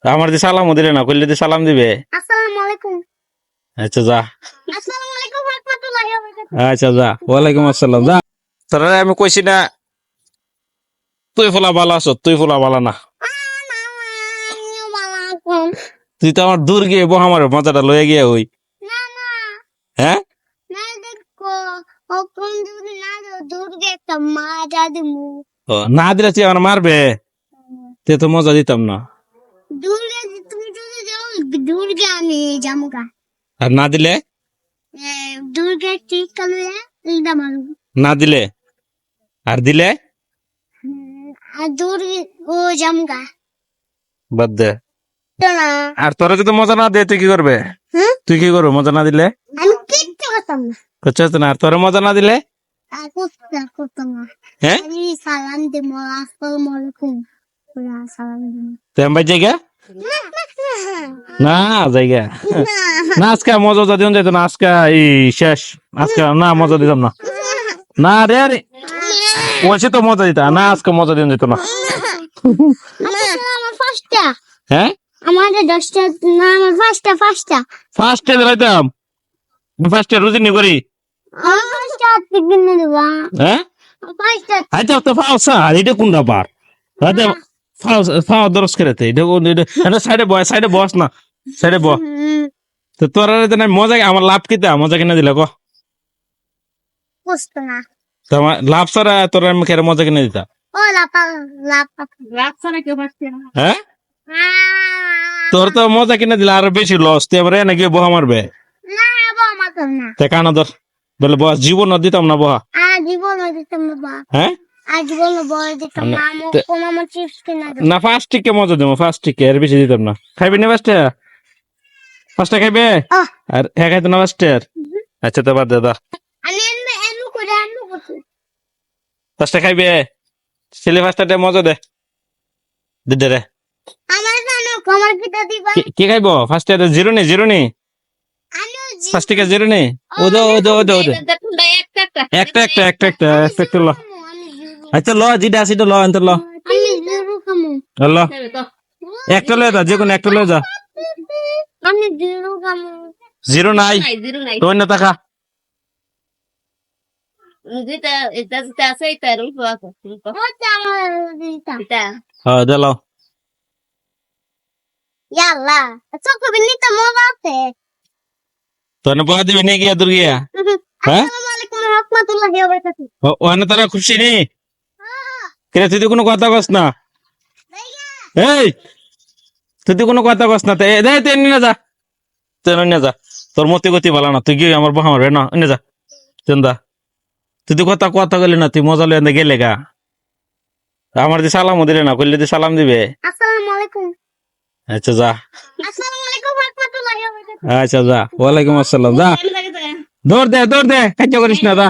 আমার দিয়ে সালামও দিলে না, করলে দিয়ে সালাম দিবে। আসসালামু আলাইকুম। আচ্ছা যা। আসসালামু আলাইকুম ওয়া রাহমাতুল্লাহি ওয়া বারাকাতুহু। আচ্ছা যা, ওয়ালাইকুম আসসালাম যা। তোরা আমি কইছি না তুই ফোলা ভালো আছো, তুই ফোলা ভালো না। তুই তো আমার দূর গিয়ে বহ আমার মজাটা লয়ে গিয়ে ওই। না না হ্যাঁ না দেখো ও কোন দূরে না দূরে একটা মাজা দিমু ও, না দিলে তুই আমার মারবে, তুই তো মজা দিতাম না। দূরে তুমি যদি যাও দূরে আমি জামুগা আর না দিলে, দূরে ঠিক করে ইদা মারু না দিলে, আর দিলে আর দূরে ও জামুগা বাদ দে। তো না আর তোরা যদি মজা না দে তুই কি করবে? হ্যাঁ তুই কি করবো মজা না দিলে? আমি কিচ্ছু করতাম না করছিস না? আর তোরা মজা না দিলে? আর করতাম না হ্যাঁ আমি সালাম দিমু আসসালামু আলাইকুম পুরা সালাম দিমু তেম ভাই জায়গা না জায়গা না, আজকে মজা দিন যেত না, আজকে এই শেষ, আজকে না মজা দিতাম না। না রে আরে বলছি তো মজা দিতা না, আজকে মজা দিন যেত না। আমার ফার্স্টটা হ্যাঁ আমাদের 10টা না আমার ফার্স্টটা ফার্স্টে দিলাইতাম, ফার্স্টে রুজিনি করি। আমার ফার্স্টটা টিফিন দেবা হ্যাঁ ফার্স্টটা আচ্ছা তো ফাউসা এটা কোন ব্যাপার? আরে ফাও দরস করতে এটা সাইডে বস না, সাইডে বস। তো তোরা না মজা, আমার লাভ কিতা মজা কিনা দিলে ক? বুঝতো না তোমার লাভ ছাড়া তোরা আমি খেয়ে মজা কিনে দিতা? ও লাপা লাপা হ্যাঁ তোর তো মজা কিনে দিলে আরো বেশি লস, তুই আবার নাকি বহা মারবে। না বাবা মাতো না তে কানা ধর বলে বস, জীবন দিতাম না বহা। জীবন দিতাম বাবা হ্যাঁ জীবন বড় দিতাম না, মামু মামা চিপস কিনা না ফার্স্ট টিকে মজা দেবো, ফার্স্ট টিকে আর বেশি দিতাম না। খাইবি না ফার্স্টে খাইবে? আহ। আর হ্যাঁ খাইতো না ফার্স্টের? আচ্ছা তো বাদ দে দা, আমি এমন করে এমন করছি ফার্স্টে খাইবে ছেলে, ফার্স্টে মজা দে দিদে রে। আমার জানো কমার কিটা দিবা কি খাইবো ফার্স্টে? জিরো নি আমি ফার্স্ট টিকে জিরো নি। ও দে একটা ল। আচ্ছা ল যেটা আছে ল এত ল, আমি জিরো খামু ল একটা লয়ে যা, যে কোনো একটা লয়ে যা। আমি জিরো খামু জিরো নাই তো অন্য টাকা। ওটা আমার দিতা হ্যাঁ দে লাও। ইয়াল্লা চোখ বিনিতা মজা আছে তোর বয়া দিবি নি গিয়া দুর্গিয়া? হ্যাঁ আসসালামু আলাইকুম ওয়া রাহমাতুল্লাহি ওয়া বারাকাতুহু ওখানে তারা খুশি নি? কেন তুই তো কোনো কথা কস না? এই তুই তো কোনো কথা কস না, তুই নিয়ে যা, তুই নিয়ে যা, তোর মতি গতি ভালো না, তুই গিয়ে আমার বহা মারবে না, নিয়ে যা চন্দা। তুই তো কথা গেলি না, তুই মজা লয়ে গেলে গা। আমার দিয়ে সালামও দিলে না, করলে দিয়ে সালাম দিবে। আসসালামু আলাইকুম আচ্ছা যা। আসসালামু আলাইকুম ওয়া রাহমাতুল্লাহি ওয়া বারাকাতুহু আচ্ছা যা, ওয়ালাইকুম আসসালাম যা। দৌড় দে কাজ করিস না দা।